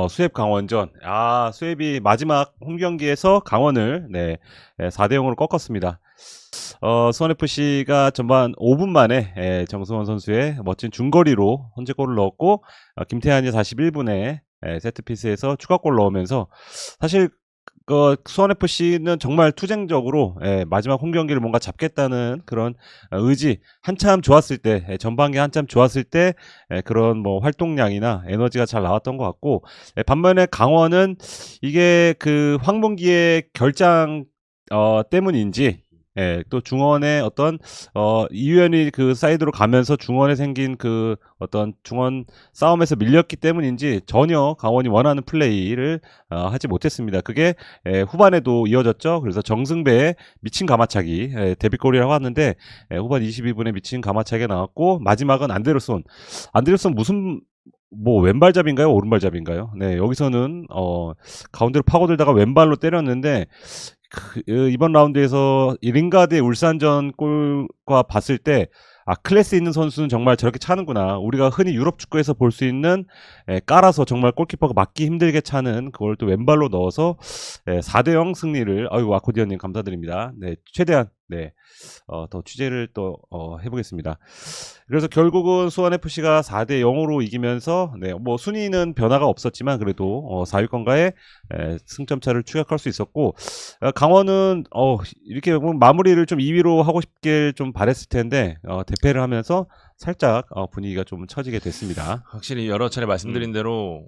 수협 강원전. 수협이 마지막 홈 경기에서 강원을 4대 0으로 꺾었습니다. 수원FC가 전반 5분 만에 정승원 선수의 멋진 중거리로 선제골을 넣었고, 김태환이 41분에 세트피스에서 추가골 넣으면서, 사실 수원FC는 정말 투쟁적으로 마지막 홈 경기를 뭔가 잡겠다는 그런 의지, 한참 좋았을 때, 전반기 한참 좋았을 때 그런 뭐 활동량이나 에너지가 잘 나왔던 것 같고, 반면에 강원은 이게 그 황문기의 결장 때문인지, 또 중원의 어떤 이유현이 그 사이드로 가면서 중원에 생긴 그 어떤 중원 싸움에서 밀렸기 때문인지 전혀 강원이 원하는 플레이를 하지 못했습니다. 그게 후반에도 이어졌죠. 그래서 정승배의 미친 가마차기, 데뷔골이라고 하는데 후반 22분에 미친 가마차기가 나왔고, 마지막은 안데르손 무슨 뭐 왼발잡인가요? 오른발잡인가요? 네, 여기서는 가운데로 파고들다가 왼발로 때렸는데, 이번 라운드에서 링가드의 울산전 골과 봤을 때, 클래스 있는 선수는 정말 저렇게 차는구나. 우리가 흔히 유럽 축구에서 볼 수 있는 깔아서 정말 골키퍼가 막기 힘들게 차는 그걸 또 왼발로 넣어서 4대 0 승리를, 아이고 아코디언님 감사드립니다. 네, 최대한 더 취재를 또 해보겠습니다. 그래서 결국은 수원FC가 4대 0으로 이기면서 뭐 순위는 변화가 없었지만 그래도 4위권과의 승점차를 추격할 수 있었고, 강원은 이렇게 마무리를 좀 2위로 하고 싶길 좀 바랬을 텐데 대패를 하면서 살짝 분위기가 좀 처지게 됐습니다. 확실히 여러 차례 말씀드린 대로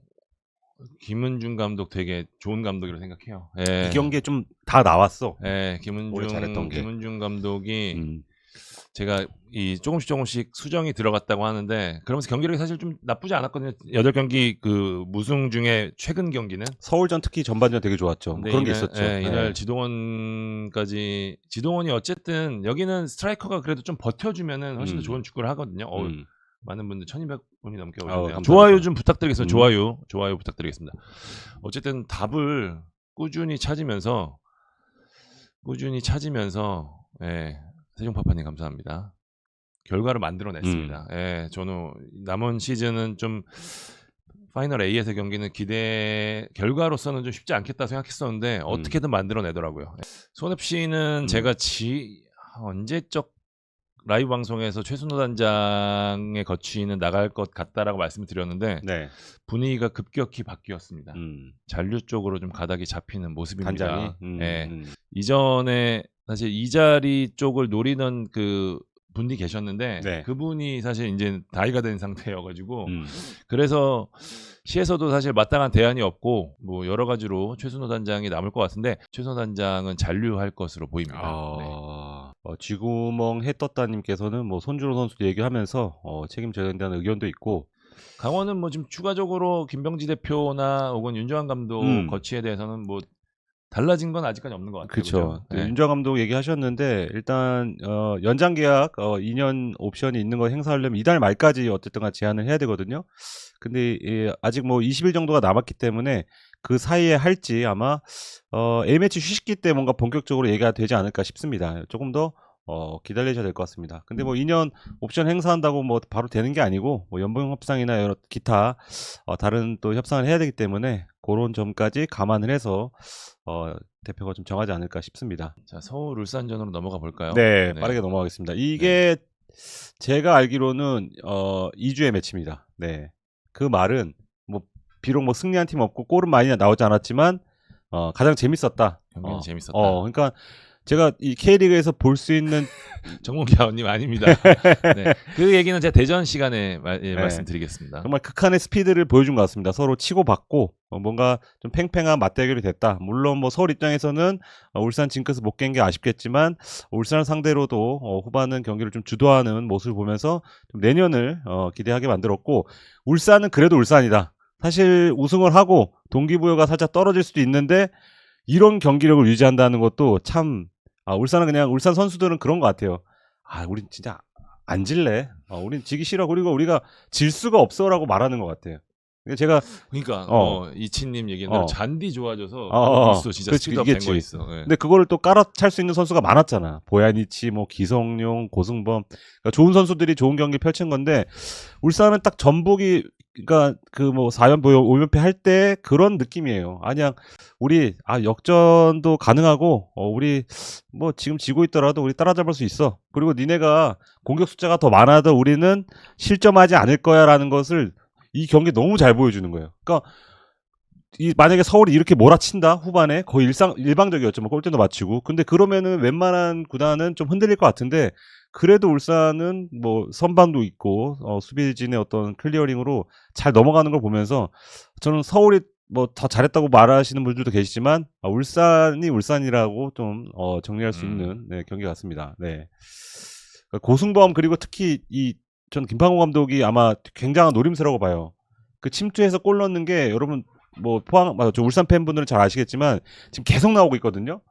김은중 감독 되게 좋은 감독이라고 생각해요. 이 경기에 좀 다 나왔어. 김은중 감독이 제가 이 조금씩 수정이 들어갔다고 하는데, 그러면서 경기력이 사실 좀 나쁘지 않았거든요. 8경기 그 무승 중에 최근 경기는 서울전 특히 전반전 되게 좋았죠. 그런 게 있었죠. 이날 지동원이 어쨌든 여기는 스트라이커가 그래도 좀 버텨주면은 훨씬 더 좋은 축구를 하거든요. 많은 분들 1200분이 넘게 오셨네요. 좋아요 좀 부탁드리겠습니다. 좋아요 부탁드리겠습니다. 어쨌든 답을 꾸준히 찾으면서 세종파파님 감사합니다. 결과를 만들어냈습니다. 저는 남은 시즌은 좀 파이널 A에서 경기는 결과로서는 좀 쉽지 않겠다 생각했었는데 어떻게든 만들어내더라고요. 수원FC는 제가 언제적 라이브 방송에서 최순호 단장의 거취는 나갈 것 같다라고 말씀을 드렸는데 분위기가 급격히 바뀌었습니다. 잔류 쪽으로 좀 가닥이 잡히는 모습입니다. 이전에 사실 이 자리 쪽을 노리는 그 분이 계셨는데 그분이 사실 이제 나이가 된 상태여가지고 그래서 시에서도 사실 마땅한 대안이 없고 뭐 여러 가지로 최순호 단장이 남을 것 같은데, 최순호 단장은 잔류할 것으로 보입니다. 쥐구멍 해떴다님께서는 뭐 손준호 선수 얘기하면서 책임져야 된다는 의견도 있고, 강원은 뭐 지금 추가적으로 김병지 대표나 혹은 윤정환 감독 거취에 대해서는 뭐 달라진 건 아직까지 없는 것 같아요. 그렇죠. 윤정환 감독 얘기하셨는데, 일단 연장 계약 2년 옵션이 있는 거 행사하려면 이달 말까지 어쨌든 제한을 해야 되거든요. 근데 아직 뭐 20일 정도가 남았기 때문에 그 사이에 할지 아마 A매치 휴식기 때 뭔가 본격적으로 얘기가 되지 않을까 싶습니다. 조금 더 기다리셔야 될 것 같습니다. 근데 뭐 2년 옵션 행사한다고 뭐 바로 되는 게 아니고, 뭐 연봉 협상이나 여러 기타 다른 또 협상을 해야 되기 때문에 그런 점까지 감안을 해서 대표가 좀 정하지 않을까 싶습니다. 자, 서울 울산전으로 넘어가 볼까요? 네, 빠르게 넘어가겠습니다. 이게 제가 알기로는 2주의 매치입니다. 그 말은 뭐 비록 뭐 승리한 팀 없고 골은 많이 나오지 않았지만 가장 재밌었다. 경기는 재밌었다. 그러니까 제가 이 K리그에서 볼 수 있는 정몽기 아우님 아닙니다. 그 얘기는 제가 대전 시간에 말씀드리겠습니다. 정말 극한의 스피드를 보여준 것 같습니다. 서로 치고받고 뭔가 좀 팽팽한 맞대결이 됐다. 물론 뭐 서울 입장에서는 울산 징크스 못 깬 게 아쉽겠지만, 울산을 상대로도 후반은 경기를 좀 주도하는 모습을 보면서 좀 내년을 기대하게 만들었고, 울산은 그래도 울산이다. 사실 우승을 하고 동기부여가 살짝 떨어질 수도 있는데 이런 경기력을 유지한다는 것도 참, 울산 선수들은 그런 것 같아요. 우린 진짜 안 질래. 우린 지기 싫어. 그리고 우리가 질 수가 없어라고 말하는 것 같아요. 제가 이치님 얘기한 대로 잔디 좋아져서 있어, 진짜 스피드업 된 거 있어. 근데 그거를 또 깔아찰 수 있는 선수가 많았잖아. 보야니치, 뭐 기성용, 고승범, 그러니까 좋은 선수들이 좋은 경기 펼친 건데, 울산은 딱 전북이 그러니까 그 뭐 4연패 5연패 할 때 그런 느낌이에요. 그냥 우리 역전도 가능하고 우리 뭐 지금 지고 있더라도 우리 따라잡을 수 있어. 그리고 니네가 공격 숫자가 더 많아도 우리는 실점하지 않을 거야라는 것을 이 경기 너무 잘 보여주는 거예요. 그러니까 만약에 서울이 이렇게 몰아친다 후반에 거의 일방적이었죠. 뭐 골대도 맞추고. 근데 그러면은 웬만한 구단은 좀 흔들릴 것 같은데 그래도 울산은 뭐 선방도 있고 수비진의 어떤 클리어링으로 잘 넘어가는 걸 보면서 저는 서울이 뭐 더 잘했다고 말하시는 분들도 계시지만 울산이 울산이라고 좀 정리할 수 있는 경기 같습니다. 네. 그러니까 고승범 그리고 특히 전 김판호 감독이 아마 굉장한 노림수라고 봐요. 그 침투해서 골 넣는 게 여러분 뭐 저 울산 팬분들은 잘 아시겠지만 지금 계속 나오고 있거든요.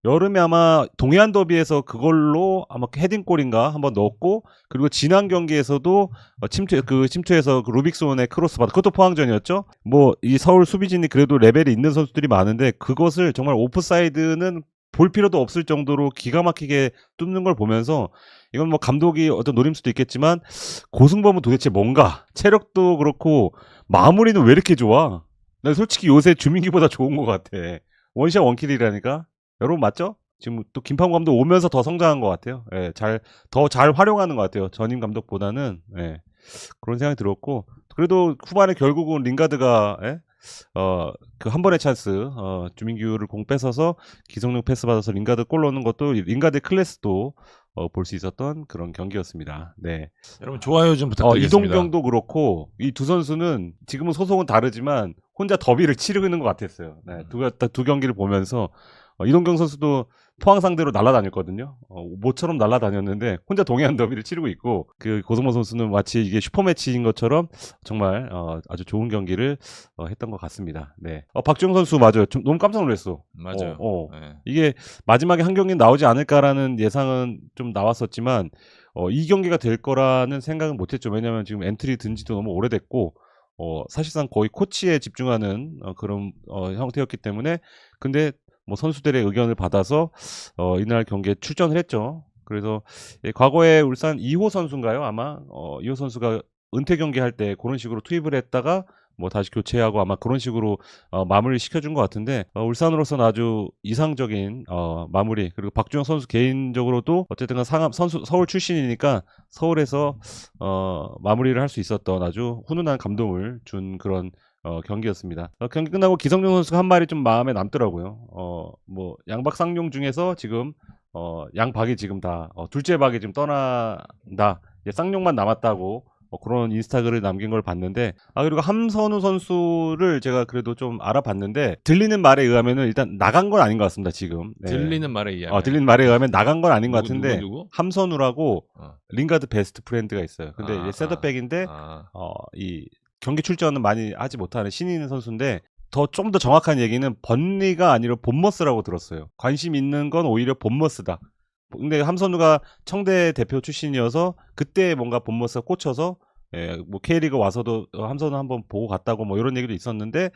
여름에 아마 동해안 더비에서 그걸로 아마 헤딩골인가 한번 넣었고 그리고 지난 경기에서도 침투해서 그 루빅손의 크로스 받아 그것도 포항전이었죠. 뭐 이 서울 수비진이 그래도 레벨이 있는 선수들이 많은데 그것을 정말 오프사이드는 볼 필요도 없을 정도로 기가 막히게 뚫는 걸 보면서 이건 뭐 감독이 어떤 노림수도 있겠지만 고승범은 도대체 뭔가 체력도 그렇고 마무리는 왜 이렇게 좋아? 난 솔직히 요새 주민기보다 좋은 것 같아. 원샷 원킬이라니까. 여러분 맞죠? 지금 또 김판우 감독 오면서 더 성장한 것 같아요. 예, 더 잘 활용하는 것 같아요. 전임 감독보다는 예, 그런 생각이 들었고 그래도 후반에 결국은 링가드가 그 한 번의 찬스 주민규를 공 뺏어서 기성용 패스 받아서 링가드 골 넣는 것도 링가드의 클래스도 볼 수 있었던 그런 경기였습니다. 네. 여러분 좋아요 좀 부탁드리겠습니다. 이동경도 그렇고 이 두 선수는 지금은 소속은 다르지만 혼자 더비를 치르고 있는 것 같았어요. 네, 두 경기를 보면서 이동경 선수도 포항 상대로 날아다녔거든요. 모처럼 날아다녔는데 혼자 동해안 더비를 치르고 있고 그 고승범 선수는 마치 이게 슈퍼매치인 것처럼 정말 아주 좋은 경기를 했던 것 같습니다. 네. 박주영 선수 맞아요. 너무 깜짝 놀랐어. 맞아요. 네. 이게 마지막에 한 경기 나오지 않을까라는 예상은 좀 나왔었지만 이 경기가 될 거라는 생각은 못했죠. 왜냐하면 지금 엔트리 든 지도 너무 오래됐고 사실상 거의 코치에 집중하는 그런 형태였기 때문에 근데 뭐 선수들의 의견을 받아서 이날 경기에 출전을 했죠. 그래서 과거에 울산 2호 선수인가요? 아마 2호 선수가 은퇴 경기 할 때 그런 식으로 투입을 했다가 뭐 다시 교체하고 아마 그런 식으로 마무리 시켜준 것 같은데 울산으로서는 아주 이상적인 마무리 그리고 박주영 선수 개인적으로도 어쨌든 서울 출신이니까 서울에서 마무리를 할 수 있었던 아주 훈훈한 감동을 준 그런 경기였습니다. 경기 끝나고 기성용 선수가 한 말이 좀 마음에 남더라고요. 뭐 양박 쌍용 중에서 지금 양박이 지금 다 둘째 박이 지금 떠난다. 이제 쌍용만 남았다고 그런 인스타글을 남긴 걸 봤는데 그리고 함선우 선수를 제가 그래도 좀 알아봤는데 들리는 말에 의하면은 일단 나간 건 아닌 것 같습니다. 지금 네. 들리는 말에 의하면 들리는 말에 의하면 나간 건 아닌 것 같은데 누구? 함선우라고 링가드 베스트 프렌드가 있어요. 근데 이제 셋업백인데 이 경기 출전은 많이 하지 못하는 신인 선수인데 좀 더 정확한 얘기는 번리가 아니라 본머스라고 들었어요. 관심 있는 건 오히려 본머스다. 근데 함선우가 청대 대표 출신이어서 그때 뭔가 본머스가 꽂혀서 뭐 K리그 와서도 함선우 한번 보고 갔다고 뭐 이런 얘기도 있었는데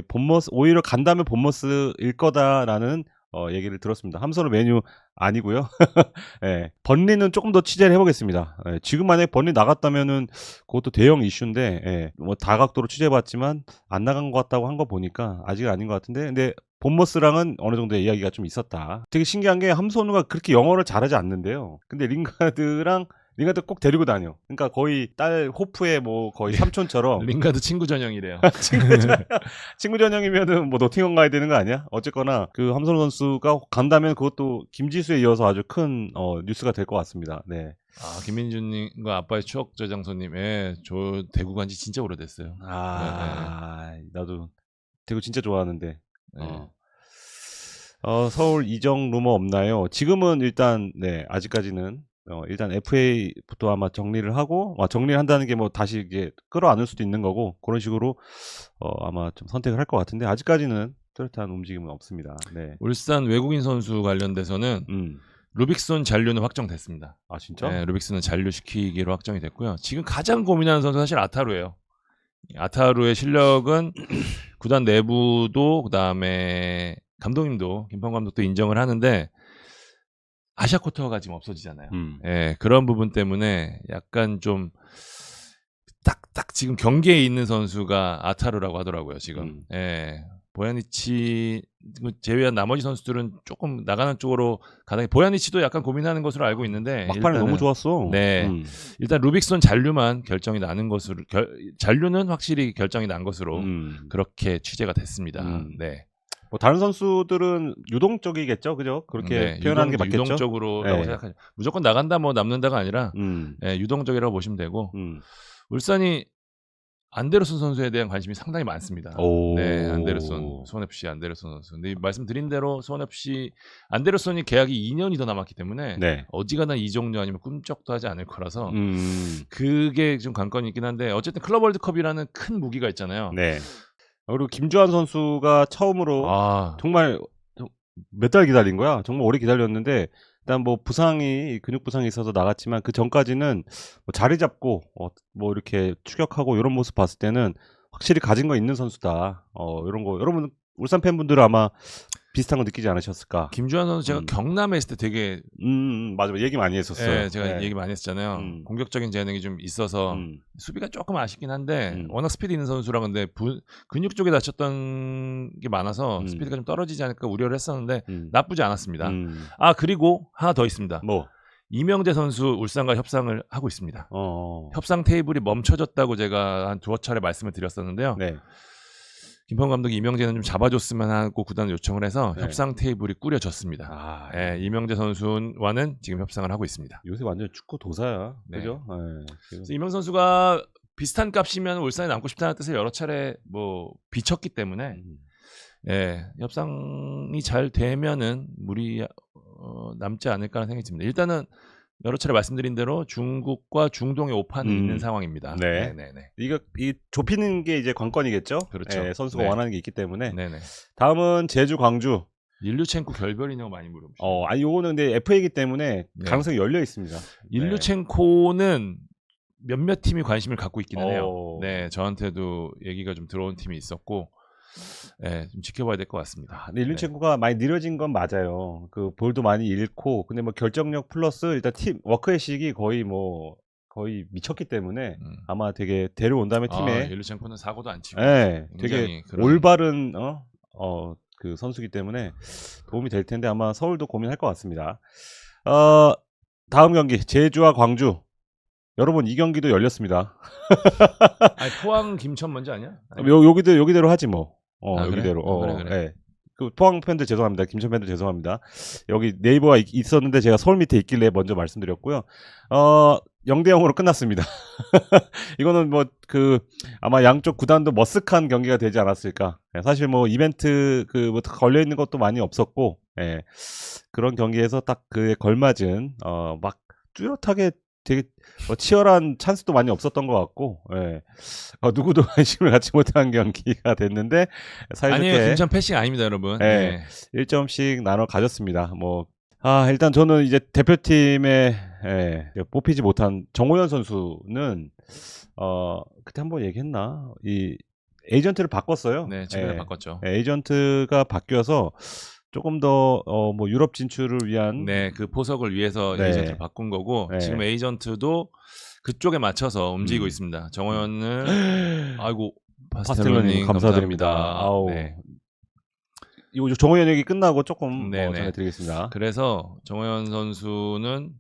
본머스 오히려 간다면 본머스일 거다라는 얘기를 들었습니다. 함선우 메뉴 아니고요. 번리는 조금 더 취재를 해보겠습니다. 지금 만약에 번리 나갔다면은 그것도 대형 이슈인데 뭐 다각도로 취재해봤지만 안 나간 것 같다고 한 거 보니까 아직은 아닌 것 같은데 근데 본머스랑은 어느 정도의 이야기가 좀 있었다. 되게 신기한 게 함선우가 그렇게 영어를 잘하지 않는데요. 근데 링가드 꼭 데리고 다녀. 그러니까 거의 딸 호프의 뭐 거의 삼촌처럼 링가드 친구 전형이래요. 친구 전형이면은 뭐 노팅엄 가야 되는 거 아니야? 어쨌거나 그 함선우 선수가 간다면 그것도 김지수에 이어서 아주 큰 뉴스가 될 것 같습니다. 네. 김민준님과 아빠의 추억 저장소님, 저 대구 간지 진짜 오래됐어요. 나도 대구 진짜 좋아하는데. 서울 이적 루머 없나요? 지금은 일단 아직까지는 일단 FA부터 아마 정리를 하고 정리를 한다는 게 뭐 다시 이게 끌어안을 수도 있는 거고 그런 식으로 아마 좀 선택을 할 것 같은데 아직까지는 뚜렷한 움직임은 없습니다. 네. 울산 외국인 선수 관련돼서는 루빅손 잔류는 확정됐습니다. 진짜? 네, 루빅손은 잔류시키기로 확정이 됐고요. 지금 가장 고민하는 선수는 사실 아타루예요. 아타루의 실력은 구단 내부도 그다음에 감독님도 김판우 감독도 인정을 하는데 아시아 쿼터가 지금 없어지잖아요. 그런 부분 때문에 약간 좀 딱 지금 경계에 있는 선수가 아타루라고 하더라고요. 지금. 예. 보야니치 제외한 나머지 선수들은 조금 나가는 쪽으로 가다. 보야니치도 약간 고민하는 것으로 알고 있는데 막판에 너무 좋았어. 네. 일단 루빅손 잔류만 결정이 나는 것으로 잔류는 확실히 결정이 난 것으로 그렇게 취재가 됐습니다. 네. 뭐 다른 선수들은 유동적이겠죠, 그죠? 그렇게 표현하는 게 맞겠죠. 유동적으로라고 네. 생각하죠. 무조건 나간다, 뭐 남는다가 아니라 유동적이라고 보시면 되고 울산이 안데르손 선수에 대한 관심이 상당히 많습니다. 네, 안데르손, 수원FC 안데르손 선수. 근데 말씀드린 대로 수원FC 안데르손이 계약이 2년이 더 남았기 때문에 네. 어지간한 이적료 아니면 꿈쩍도 하지 않을 거라서 그게 좀 관건이 있긴 한데 어쨌든 클럽 월드컵이라는 큰 무기가 있잖아요. 네. 그리고 김주환 선수가 처음으로 정말 몇 달 기다린 거야. 정말 오래 기다렸는데 일단 뭐 부상이 근육 부상이 있어서 나갔지만 그 전까지는 뭐 자리 잡고 뭐 이렇게 추격하고 이런 모습 봤을 때는 확실히 가진 거 있는 선수다. 이런 거 여러분 울산 팬분들은 아마 비슷한 거 느끼지 않으셨을까? 김주환 선수 제가 경남에 있을 때 되게 맞아 얘기 많이 했었어요. 네, 제가 얘기 많이 했었잖아요. 공격적인 재능이 좀 있어서 수비가 조금 아쉽긴 한데 워낙 스피드 있는 선수라 근데 근육 쪽에 다쳤던 게 많아서 스피드가 좀 떨어지지 않을까 우려를 했었는데 나쁘지 않았습니다. 그리고 하나 더 있습니다. 뭐? 이명재 선수 울산과 협상을 하고 있습니다. 협상 테이블이 멈춰졌다고 제가 한 두어 차례 말씀을 드렸었는데요. 네. 김평 감독이 이명재는 좀 잡아줬으면 하고 구단을 요청을 해서 협상 테이블이 꾸려졌습니다. 네, 이명재 선수와는 지금 협상을 하고 있습니다. 요새 완전 축구 도사야, 네. 그죠? 그래서 이명재 선수가 비슷한 값이면 울산에 남고 싶다는 뜻을 여러 차례 뭐 비쳤기 때문에 협상이 잘 되면은 무리 남지 않을까라는 생각이 듭니다. 일단은 여러 차례 말씀드린 대로 중국과 중동의 오판이 있는 상황입니다. 네. 이거 좁히는 게 이제 관건이겠죠. 그렇죠. 선수가 원하는 게 있기 때문에. 네네. 다음은 제주, 광주. 일류첸코 결별이냐고 많이 물어보시죠. 요거는 근데 FA이기 때문에 가능성이 열려 있습니다. 일류첸코는 몇몇 팀이 관심을 갖고 있기는 해요. 네, 저한테도 얘기가 좀 들어온 팀이 있었고. 네, 좀 지켜봐야 될 것 같습니다. 근데 일륜첸코가 많이 느려진 건 맞아요. 그 볼도 많이 잃고, 근데 뭐 결정력 플러스 일단 팀 워크의식이 거의 미쳤기 때문에 아마 되게 데려온 다음에 팀에 일륜첸코는 사고도 안 치고, 되게 올바른 그 선수기 때문에 도움이 될 텐데 아마 서울도 고민할 것 같습니다. 다음 경기 제주와 광주. 여러분 이 경기도 열렸습니다. 포항 김천 먼저 아니야? 여기대로 하지 뭐. 여기대로. 그래. 네. 그 포항 팬들 죄송합니다. 김천 팬들 죄송합니다. 여기 네이버가 있었는데 제가 서울 밑에 있길래 먼저 말씀드렸고요. 0대0으로 끝났습니다. 이거는 뭐 아마 양쪽 구단도 머쓱한 경기가 되지 않았을까. 사실 뭐 이벤트 뭐 걸려 있는 것도 많이 없었고, 그런 경기에서 딱 그에 걸맞은 막 뚜렷하게 되게 치열한 찬스도 많이 없었던 것 같고, 누구도 관심을 갖지 못한 경기가 됐는데 사이좋게 아니에요, 김천 패싱 아닙니다, 여러분. 1점씩 나눠 가졌습니다. 뭐 일단 저는 이제 대표팀에 뽑히지 못한 정호연 선수는 그때 한번 얘기했나? 이 에이전트를 바꿨어요. 네, 최근에 바꿨죠. 에이전트가 바뀌어서 조금 더 뭐 유럽 진출을 위한 그 포석을 위해서 에이전트를 바꾼 거고 지금 에이전트도 그쪽에 맞춰서 움직이고 있습니다. 정호연을 아이고 파스텔로님 감사드립니다. 이거 정호연 얘기 끝나고 조금 전해드리겠습니다. 그래서 정호연 선수는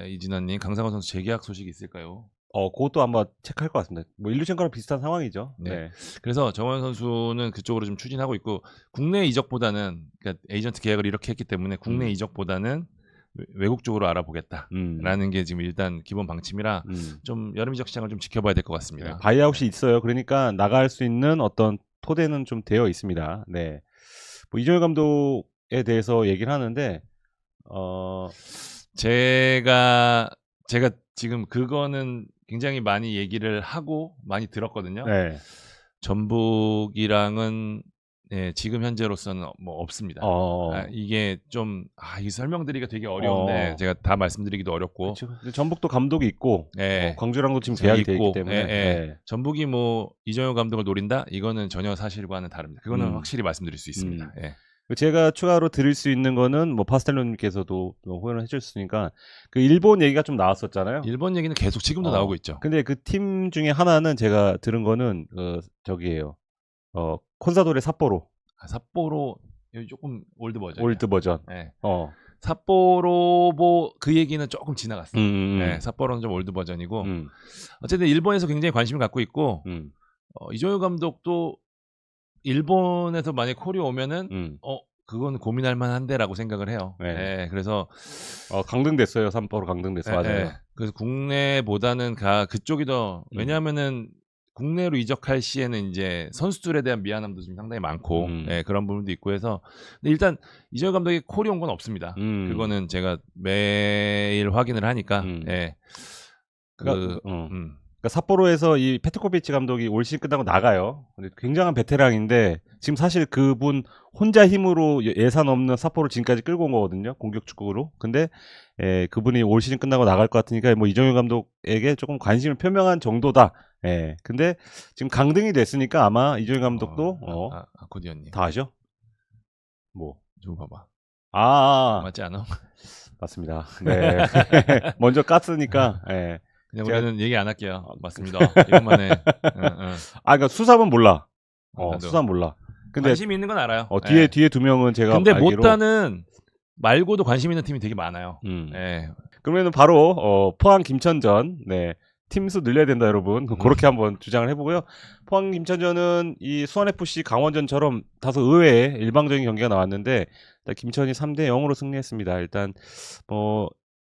이진아님 강상원 선수 재계약 소식이 있을까요? 그것도 한번 체크할 것 같습니다. 뭐 일류첸코랑 비슷한 상황이죠. 그래서 정호연 선수는 그쪽으로 좀 추진하고 있고 국내 이적보다는 그러니까 에이전트 계약을 이렇게 했기 때문에 국내 이적보다는 외국 쪽으로 알아보겠다라는 게 지금 일단 기본 방침이라 좀 여름 이적 시장을 좀 지켜봐야 될 것 같습니다. 바이아웃이 있어요. 그러니까 나갈 수 있는 어떤 토대는 좀 되어 있습니다. 뭐 이정효 감독에 대해서 얘기를 하는데 제가 지금 그거는 굉장히 많이 얘기를 하고 많이 들었거든요. 전북이랑은 지금 현재로서는 뭐 없습니다. 이게 좀 이 설명드리기가 되게 어려운데 제가 다 말씀드리기도 어렵고. 전북도 감독이 있고 광주랑도 지금 계약이 돼 있기 때문에 전북이 뭐 이정효 감독을 노린다? 이거는 전혀 사실과는 다릅니다. 그거는 확실히 말씀드릴 수 있습니다. 제가 추가로 드릴 수 있는 거는 뭐 파스텔로님께서도 호연을 해주셨으니까 그 일본 얘기가 좀 나왔었잖아요. 일본 얘기는 계속 지금도 나오고 있죠. 근데 그 팀 중에 하나는 제가 들은 거는 저기예요. 콘사도레 삿포로. 삿포로 여기 조금 올드 버전. 올드 버전. 네. 삿포로 뭐 그 얘기는 조금 지나갔어요. 네, 삿포로는 좀 올드 버전이고 어쨌든 일본에서 굉장히 관심을 갖고 있고 이정효 감독도 일본에서 만약 코리아 오면은 그건 고민할 만한데라고 생각을 해요. 네. 네, 그래서 강등됐어요. 삿포로 강등됐어. 맞아요. 네, 그래서 국내보다는 그쪽이 더 왜냐하면은 국내로 이적할 시에는 이제 선수들에 대한 미안함도 좀 상당히 많고 네, 그런 부분도 있고 해서 근데 일단 이정효 감독이 코리아 온 건 없습니다. 그거는 제가 매일 확인을 하니까 네. 그러니까 삿포로에서 이 페트코비치 감독이 올 시즌 끝나고 나가요. 근데 굉장한 베테랑인데 지금 사실 그분 혼자 힘으로 예산 없는 삿포로 지금까지 끌고 온 거거든요. 공격 축구로. 근데 그분이 올 시즌 끝나고 나갈 것 같으니까 뭐 이정효 감독에게 조금 관심을 표명한 정도다. 근데 지금 강등이 됐으니까 아마 이정효 감독도 아코디언님 다 아셔? 뭐? 좀 봐봐. 맞지 않아? 맞습니다. 네. 먼저 깠으니까. 그냥 우리는 얘기 안 할게요. 맞습니다. 이것만 해. 그러니까 수삼은 몰라. 수삼 몰라. 근데 관심 있는 건 알아요. 뒤에 두 명은 제가 근데 알기로 못다는 말고도 관심 있는 팀이 되게 많아요. 그러면은 바로 포항 김천전. 네. 팀수 늘려야 된다, 여러분. 그렇게 한번 주장을 해보고요. 포항 김천전은 이 수원FC 강원전처럼 다소 의외의 일방적인 경기가 나왔는데 김천이 3대0으로 승리했습니다. 일단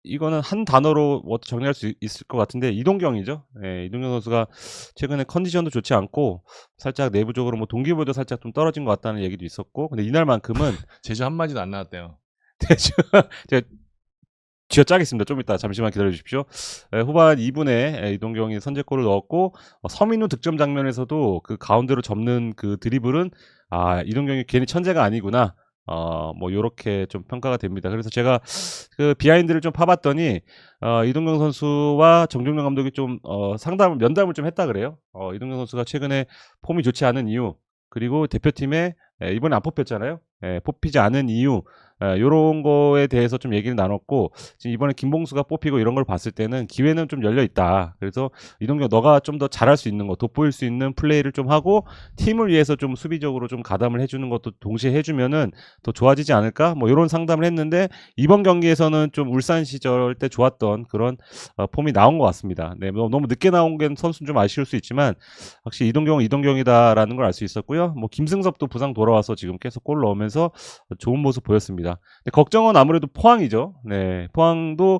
이거는 한 단어로 정리할 수 있을 것 같은데 이동경이죠. 이동경 선수가 최근에 컨디션도 좋지 않고 살짝 내부적으로 뭐 동기부여도 살짝 좀 떨어진 것 같다는 얘기도 있었고 근데 이날만큼은 제주 한마디도 안 나왔대요. 제가 쥐어짜겠습니다. 좀 이따 잠시만 기다려 주십시오. 후반 2분에 이동경이 선제골을 넣었고 서민우 득점 장면에서도 그 가운데로 접는 그 드리블은 이동경이 괜히 천재가 아니구나. 뭐 요렇게 좀 평가가 됩니다. 그래서 제가 그 비하인드를 좀 파봤더니 이동경 선수와 정종영 감독이 좀 면담을 좀 했다 그래요. 이동경 선수가 최근에 폼이 좋지 않은 이유 그리고 대표팀에 이번에 안 뽑혔잖아요. 뽑히지 않은 이유 요런 거에 대해서 좀 얘기를 나눴고 지금 이번에 김봉수가 뽑히고 이런 걸 봤을 때는 기회는 좀 열려 있다. 그래서 이동경 너가 좀 더 잘할 수 있는 거 돋보일 수 있는 플레이를 좀 하고 팀을 위해서 좀 수비적으로 좀 가담을 해주는 것도 동시에 해주면은 더 좋아지지 않을까 뭐 이런 상담을 했는데 이번 경기에서는 좀 울산 시절 때 좋았던 그런 폼이 나온 것 같습니다. 네, 너무 늦게 나온 게 선수는 좀 아쉬울 수 있지만 확실히 이동경은 이동경이다라는 걸 알 수 있었고요. 뭐 김승섭도 부상 돌아와서 지금 계속 골 넣으면서 좋은 모습 보였습니다. 근데 걱정은 아무래도 포항이죠. 네, 포항도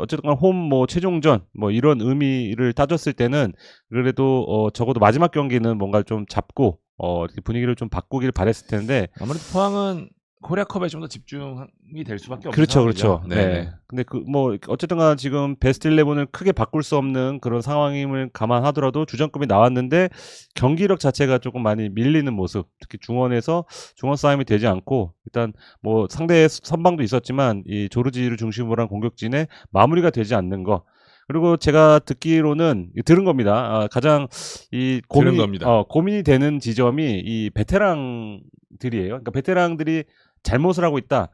어쨌든 홈 뭐 최종전 뭐 이런 의미를 따졌을 때는 그래도 적어도 마지막 경기는 뭔가 좀 잡고 이렇게 분위기를 좀 바꾸길 바랬을 텐데 아무래도 포항은 코리아컵에 좀 더 집중이 될 수밖에 없는 그렇죠, 상황이죠. 그렇죠. 네. 근데 뭐 어쨌든간 지금 베스트 11을 크게 바꿀 수 없는 그런 상황임을 감안하더라도 주전급이 나왔는데 경기력 자체가 조금 많이 밀리는 모습, 특히 중원 싸움이 되지 않고 일단 뭐 상대 선방도 있었지만 이 조르지를 중심으로 한 공격진에 마무리가 되지 않는 거. 그리고 제가 듣기로는 들은 겁니다. 가장 고민이 되는 지점이 이 베테랑들이에요. 그러니까 베테랑들이 잘못을 하고 있다.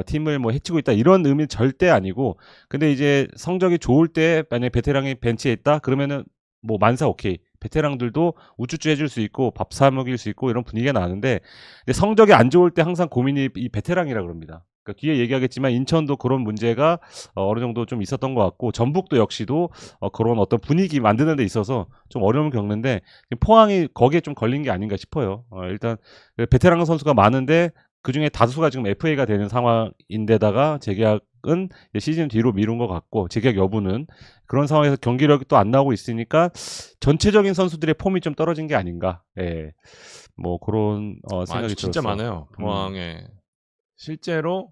팀을 뭐 해치고 있다. 이런 의미 절대 아니고. 근데 이제 성적이 좋을 때 만약에 베테랑이 벤치에 있다. 그러면은 뭐 만사 오케이. 베테랑들도 우쭈쭈 해줄 수 있고 밥 사 먹일 수 있고 이런 분위기가 나는데 성적이 안 좋을 때 항상 고민이 이 베테랑이라 그럽니다. 그러니까 뒤에 얘기하겠지만 인천도 그런 문제가 어느 정도 좀 있었던 것 같고 전북도 역시도 그런 어떤 분위기 만드는 데 있어서 좀 어려움을 겪는데 포항이 거기에 좀 걸린 게 아닌가 싶어요. 일단 베테랑 선수가 많은데 그중에 다수가 지금 FA가 되는 상황인데다가 재계약은 시즌 뒤로 미룬 것 같고 재계약 여부는 그런 상황에서 경기력이 또 안 나오고 있으니까 전체적인 선수들의 폼이 좀 떨어진 게 아닌가. 뭐 그런 생각이 진짜 들었어요. 많아요. 포항에 실제로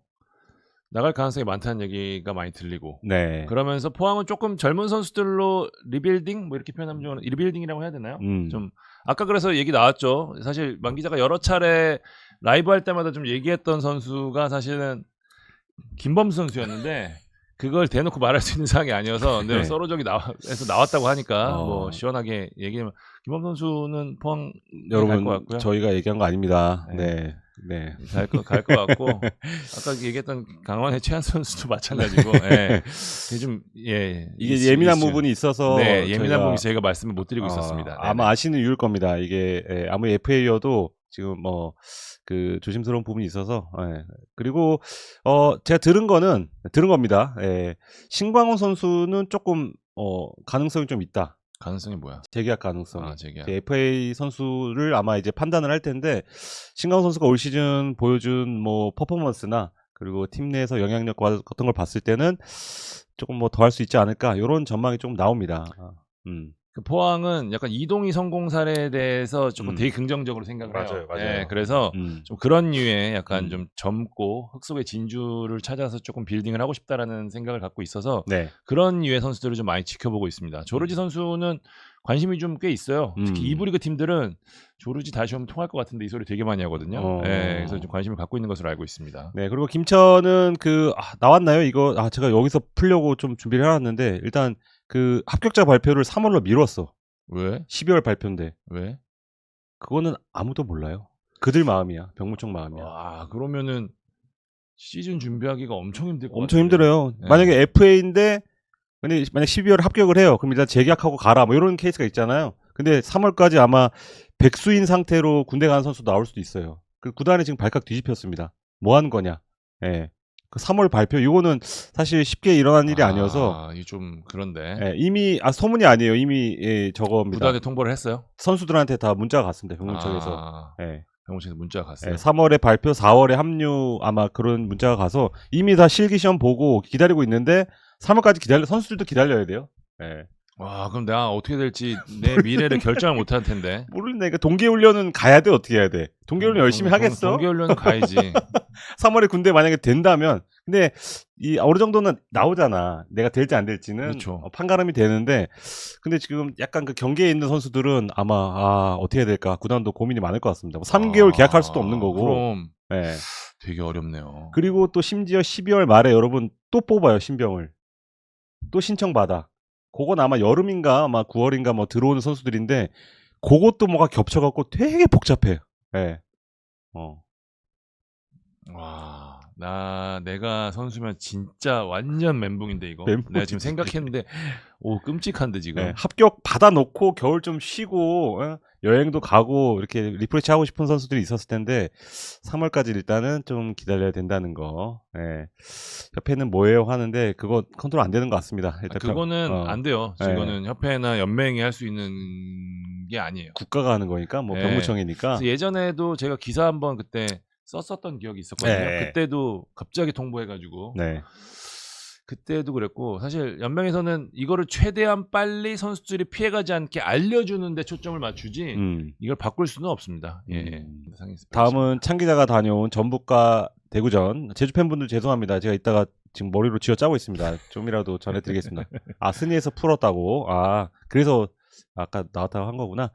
나갈 가능성이 많다는 얘기가 많이 들리고 그러면서 포항은 조금 젊은 선수들로 리빌딩 뭐 이렇게 표현하면 좀 리빌딩이라고 해야 되나요? 좀 아까 그래서 얘기 나왔죠. 사실 만 기자가 여러 차례 라이브 할 때마다 좀 얘기했던 선수가 사실은 김범수 선수였는데 그걸 대놓고 말할 수 있는 상황이 아니어서 근데 서로적이 나왔다고 하니까 뭐 시원하게 얘기하면 김범수 선수는 포항 여러분 갈 것 같고요. 저희가 얘기한 거 아닙니다. 네. 네. 갈 것 같고 아까 얘기했던 강원의 최한수 선수도 마찬가지고 예. 이게 예민한 부분이 있어서 네, 예민한 부분이 저희가 말씀을 못 드리고 있었습니다. 아마 아시는 이유일 겁니다. 이게 아무리 FA여도 지금 뭐 그 조심스러운 부분이 있어서 그리고 제가 들은 겁니다. 신광훈 선수는 조금 가능성이 좀 있다. 가능성이 뭐야? 재계약 가능성. 재계약. FA 선수를 아마 이제 판단을 할 텐데 신광훈 선수가 올 시즌 보여준 뭐 퍼포먼스나 그리고 팀 내에서 영향력 같은 걸 봤을 때는 조금 뭐 더 할 수 있지 않을까 이런 전망이 좀 나옵니다. 그 포항은 약간 이동희 성공 사례에 대해서 조금 되게 긍정적으로 생각을 해요. 맞아요. 네, 그래서 좀 그런 류의 약간 좀 젊고 흙 속의 진주를 찾아서 조금 빌딩을 하고 싶다라는 생각을 갖고 있어서 네. 그런 류의 선수들을 좀 많이 지켜보고 있습니다. 조르지 선수는 관심이 좀 꽤 있어요. 특히 이브리그 팀들은 조르지 다시 오면 통할 것 같은데 이 소리 되게 많이 하거든요. 네, 그래서 좀 관심을 갖고 있는 것으로 알고 있습니다. 네, 그리고 김천은 나왔나요? 이거 제가 여기서 풀려고 좀 준비를 해놨는데 일단 그 합격자 발표를 3월로 미뤘어. 왜? 12월 발표인데. 왜? 그거는 아무도 몰라요. 그들 마음이야. 병무청 마음이야. 와, 그러면은 시즌 준비하기가 엄청 힘들 것 같아요. 엄청 힘들어요. 네. 만약에 FA인데 만약 12월에 합격을 해요. 그럼 일단 재계약하고 가라. 뭐 이런 케이스가 있잖아요. 근데 3월까지 아마 백수인 상태로 군대 가는 선수 나올 수도 있어요. 그 구단이 지금 발칵 뒤집혔습니다. 뭐 하는 거냐. 예. 그 3월 발표 이거는 사실 쉽게 일어난 일이 아니어서 이게 좀 그런데 이미 소문이 아니에요. 이미 저겁니다. 구단에 통보를 했어요? 선수들한테 다 문자가 갔습니다. 병무청에서. 병무청에서 문자가 갔어요. 3월에 발표, 4월에 합류 아마 그런 문자가 가서 이미 다 실기 시험 보고 기다리고 있는데 3월까지 선수들도 기다려야 돼요. 와, 그럼 내가 어떻게 될지 내 미래를 결정을 못 할 텐데. 모르겠네. 그러니까 동계훈련은 가야 돼. 어떻게 해야 돼? 동계훈련 열심히 하겠어? 동계훈련은 가야지. 3월에 군대 만약에 된다면, 근데 어느 정도는 나오잖아. 내가 될지 안 될지는 그렇죠. 판가름이 되는데, 근데 지금 약간 그 경계에 있는 선수들은 아마 어떻게 해야 될까? 구단도 고민이 많을 것 같습니다. 3개월 계약할 수도 없는 거고. 그럼 네. 되게 어렵네요. 그리고 또 심지어 12월 말에 여러분 또 뽑아요. 신병을. 또 신청받아. 그건 아마 여름인가 아마 9월인가 뭐 들어오는 선수들인데 그것도 뭐가 겹쳐갖고 되게 복잡해. 네. 와, 내가 선수면 진짜 완전 멘붕인데 이거. 멘붕이지. 내가 지금 생각했는데 오 끔찍한데 지금. 네, 합격 받아놓고 겨울 좀 쉬고 여행도 가고 이렇게 리프레시 하고 싶은 선수들이 있었을 텐데 3월까지 일단은 좀 기다려야 된다는 거. 네. 협회는 뭐예요 하는데 그거 컨트롤 안 되는 것 같습니다. 일단 그거는 안 돼요. 네. 이거는 협회나 연맹이 할 수 있는 게 아니에요. 국가가 하는 거니까 뭐 네. 병무청이니까. 그래서 예전에도 제가 기사 한번 그때 썼었던 기억이 있었거든요. 네. 그때도 갑자기 통보해가지고 네. 그때도 그랬고 사실 연맹에서는 이거를 최대한 빨리 선수들이 피해가지 않게 알려주는데 초점을 맞추지 이걸 바꿀 수는 없습니다. 다음은 창 기자가 다녀온 전북과 대구전. 제주 팬분들 죄송합니다. 제가 이따가 지금 머리로 쥐어 짜고 있습니다. 좀이라도 전해드리겠습니다. 승리해서 풀었다고. 그래서 아까 나왔다고 한 거구나.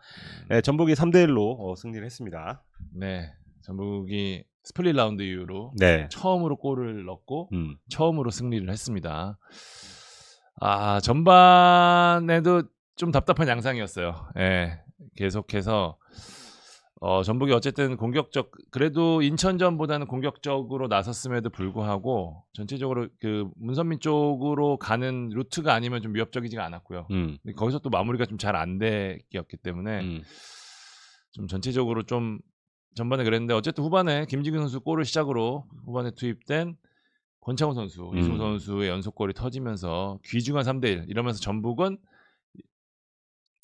네, 전북이 3대1로 승리를 했습니다. 네, 전북이 스플릿 라운드 이후로 처음으로 골을 넣고 처음으로 승리를 했습니다. 전반에도 좀 답답한 양상이었어요. 계속해서 전북이 어쨌든 그래도 인천전보다는 공격적으로 나섰음에도 불구하고 전체적으로 그 문선민 쪽으로 가는 루트가 아니면 좀 위협적이지가 않았고요. 근데 거기서 또 마무리가 좀 잘 안 되었기 때문에 좀 전체적으로 좀 전반에 그랬는데 어쨌든 후반에 김지근 선수 골을 시작으로 후반에 투입된 권창훈 선수, 이승우 선수의 연속골이 터지면서 귀중한 3대1 이러면서 전북은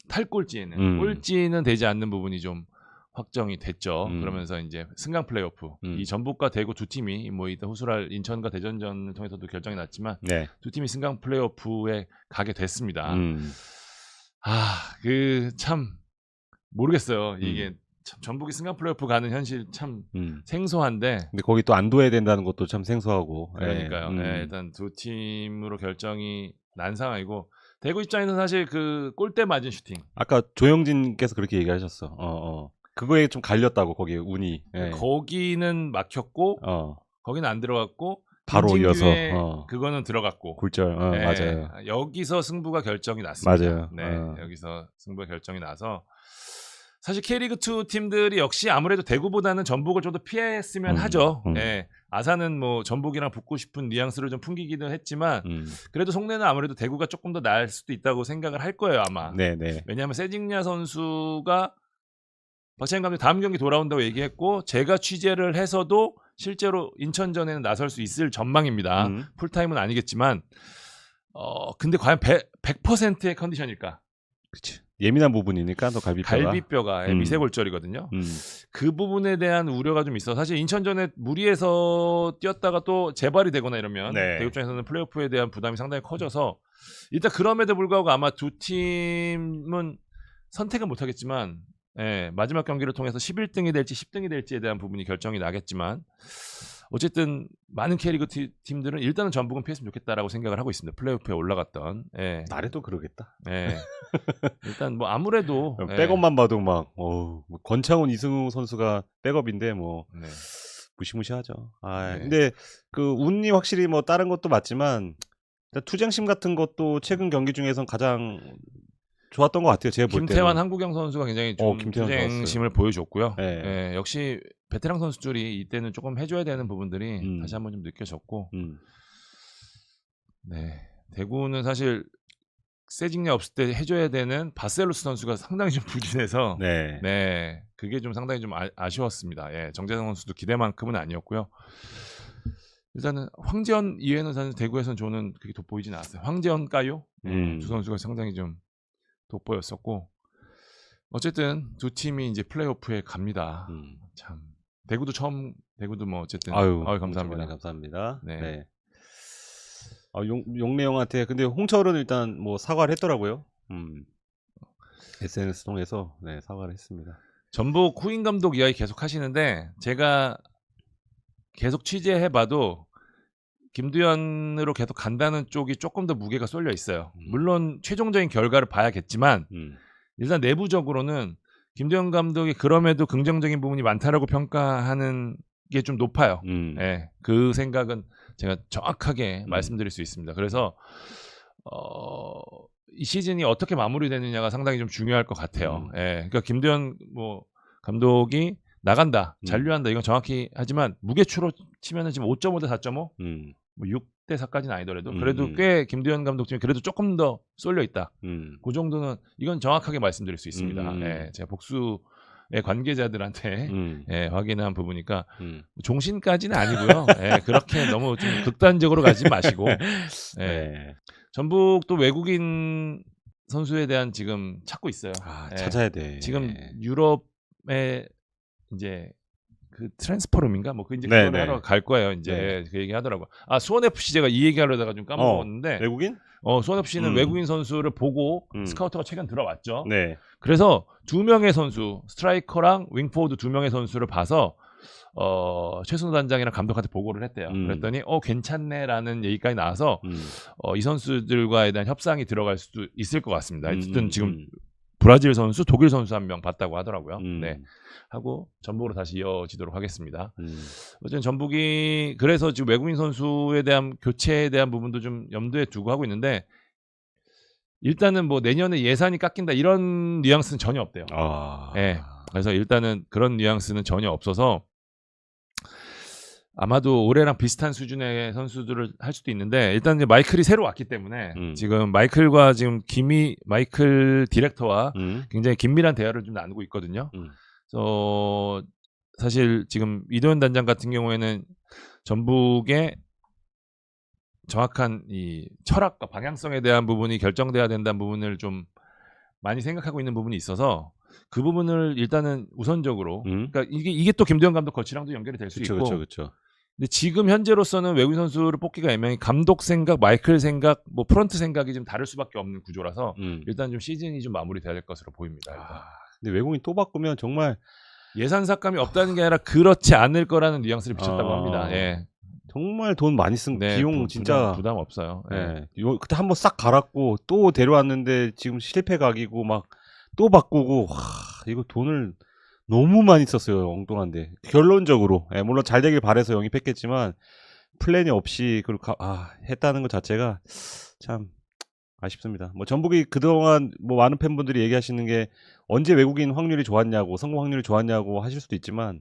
탈꼴찌에는 꼴찌는 되지 않는 부분이 좀 확정이 됐죠. 그러면서 이제 승강 플레이오프 이 전북과 대구 두 팀이 뭐 이따 호수랄 인천과 대전전을 통해서도 결정이 났지만 두 팀이 승강 플레이오프에 가게 됐습니다. 참 모르겠어요. 이게 참 전북이 승강 플레이오프 가는 현실 참 생소한데. 근데 거기 또 안도해야 된다는 것도 참 생소하고. 그러니까요. 일단 두 팀으로 결정이 난 상황이고 대구 입장에서는 사실 그 골대 맞은 슈팅. 아까 조영진께서 그렇게 얘기하셨어. 그거에 좀 갈렸다고 거기에 운이. 거기는 막혔고 거기는 안 들어갔고 바로 이어서 그거는 들어갔고 굴절. 맞아요. 여기서 승부가 결정이 났습니다. 맞아요. 여기서 승부가 결정이 나서 사실 K리그2 팀들이 역시 아무래도 대구보다는 전북을 좀 더 피했으면 하죠. 예. 아산은 뭐 전북이랑 붙고 싶은 뉘앙스를 좀 풍기기도 했지만 그래도 속내는 아무래도 대구가 조금 더 나을 수도 있다고 생각을 할 거예요 아마. 네네. 왜냐하면 세징야 선수가 박찬현 감독이 다음 경기 돌아온다고 얘기했고 제가 취재를 해서도 실제로 인천전에는 나설 수 있을 전망입니다. 풀타임은 아니겠지만 근데 과연 100%의 컨디션일까? 그치. 예민한 부분이니까 또 갈비뼈가 미세골절이거든요. 그 부분에 대한 우려가 좀 있어. 사실 인천전에 무리해서 뛰었다가 또 재발이 되거나 이러면 네. 대구 입장에서는 플레이오프에 대한 부담이 상당히 커져서 일단 그럼에도 불구하고 아마 두 팀은 선택은 못하겠지만 마지막 경기를 통해서 11등이 될지 10등이 될지에 대한 부분이 결정이 나겠지만 어쨌든 많은 K리그 팀들은 일단은 전북은 피했으면 좋겠다라고 생각을 하고 있습니다. 플레이오프에 올라갔던. 나래도 그러겠다. 일단 뭐 아무래도 백업만 봐도 막 뭐 권창훈, 이승우 선수가 백업인데 뭐 무시무시하죠. 근데 그 운이 확실히 뭐 다른 것도 맞지만 투쟁심 같은 것도 최근 경기 중에선 가장 좋았던 것 같아요. 제가 볼 때는. 김태환, 한국영 선수가 굉장히 좀 투쟁심을 보여줬고요. 역시 베테랑 선수들이 이때는 조금 해줘야 되는 부분들이 다시 한번 좀 느껴졌고 대구는 사실 세징야 없을 때 해줘야 되는 바셀로스 선수가 상당히 좀 부진해서 그게 좀 상당히 좀 아쉬웠습니다. 정재성 선수도 기대만큼은 아니었고요. 일단은 황재현 이외에는 사실 대구에서는 저는 그렇게 돋보이진 않았어요. 황재현까요? 두 선수가 상당히 좀 돋보였었고 어쨌든 두 팀이 이제 플레이오프에 갑니다. 참 대구도 뭐 어쨌든 감사합니다. 감사합니다. 용래형한테 근데 홍철은 일단 뭐 사과를 했더라고요. SNS 통해서 사과를 했습니다. 전북 후임 감독 이야기 계속 하시는데 제가 계속 취재해봐도 김두현으로 계속 간다는 쪽이 조금 더 무게가 쏠려 있어요. 물론 최종적인 결과를 봐야겠지만 일단 내부적으로는 김두현 감독이 그럼에도 긍정적인 부분이 많다라고 평가하는 게 좀 높아요. 그 생각은 제가 정확하게 말씀드릴 수 있습니다. 그래서 이 시즌이 어떻게 마무리되느냐가 상당히 좀 중요할 것 같아요. 그러니까 김두현 뭐 감독이 나간다, 잔류한다 이건 정확히 하지만 무게추로 치면은 지금 5.5 대 4.5, 뭐 6대 4까지는 아니더라도 그래도 꽤 김두현 감독 팀이 그래도 조금 더 쏠려 있다. 그 정도는 이건 정확하게 말씀드릴 수 있습니다. 제가 복수의 관계자들한테 확인한 부분이니까 종신까지는 아니고요. 그렇게 너무 좀 극단적으로 가지 마시고 전북도 외국인 선수에 대한 지금 찾고 있어요. 찾아야 돼. 지금 유럽에 이제 그 트랜스퍼룸인가 뭐 그 이제 그걸 하러 갈 거예요. 이제 그 얘기 하더라고. 수원 FC 제가 이 얘기하려다가 좀 까먹었는데 외국인? 수원 FC는 외국인 선수를 보고 스카우터가 최근 들어왔죠. 그래서 2명의 선수 스트라이커랑 윙포워드 2명의 선수를 봐서 최순호 단장이랑 감독한테 보고를 했대요. 그랬더니 괜찮네라는 얘기까지 나와서 이 선수들과에 대한 협상이 들어갈 수도 있을 것 같습니다. 어쨌든 지금 브라질 선수, 독일 선수 한 명 봤다고 하더라고요. 하고 전북으로 다시 이어지도록 하겠습니다. 어쨌든 전북이 그래서 지금 외국인 선수에 대한 교체에 대한 부분도 좀 염두에 두고 하고 있는데 일단은 뭐 내년에 예산이 깎인다 이런 뉘앙스는 전혀 없대요. 그래서 일단은 그런 뉘앙스는 전혀 없어서 아마도 올해랑 비슷한 수준의 선수들을 할 수도 있는데 일단 이제 마이클이 새로 왔기 때문에 지금 마이클과 지금 마이클 디렉터와 굉장히 긴밀한 대화를 좀 나누고 있거든요. 그래서 사실 지금 이도현 단장 같은 경우에는 전북의 정확한 이 철학과 방향성에 대한 부분이 결정돼야 된다는 부분을 좀 많이 생각하고 있는 부분이 있어서 그 부분을 일단은 우선적으로 그러니까 이게 또 김두현 감독 거치랑도 연결이 될 수 있고 그렇죠. 근데 지금 현재로서는 외국인 선수를 뽑기가 애매해. 감독 생각, 마이클 생각, 뭐 프런트 생각이 좀 다를 수밖에 없는 구조라서 일단 좀 시즌이 좀 마무리돼야 될 것으로 보입니다. 일단. 근데 외국인 또 바꾸면 정말 예산 삭감이 없다는 게 아니라 그렇지 않을 거라는 뉘앙스를 비쳤다고 합니다. 정말 돈 많이 쓴 비용 진짜 부담 없어요. 그때 한번 싹 갈았고 또 데려왔는데 지금 실패각이고 막 또 바꾸고 이거 돈을 너무 많이 썼어요. 엉뚱한데 결론적으로 물론 잘 되길 바래서 영입했겠지만 플랜이 없이 그리고 했다는 것 자체가 참 아쉽습니다. 뭐 전북이 그동안 뭐 많은 팬분들이 얘기하시는 게 언제 외국인 확률이 좋았냐고 성공 확률이 좋았냐고 하실 수도 있지만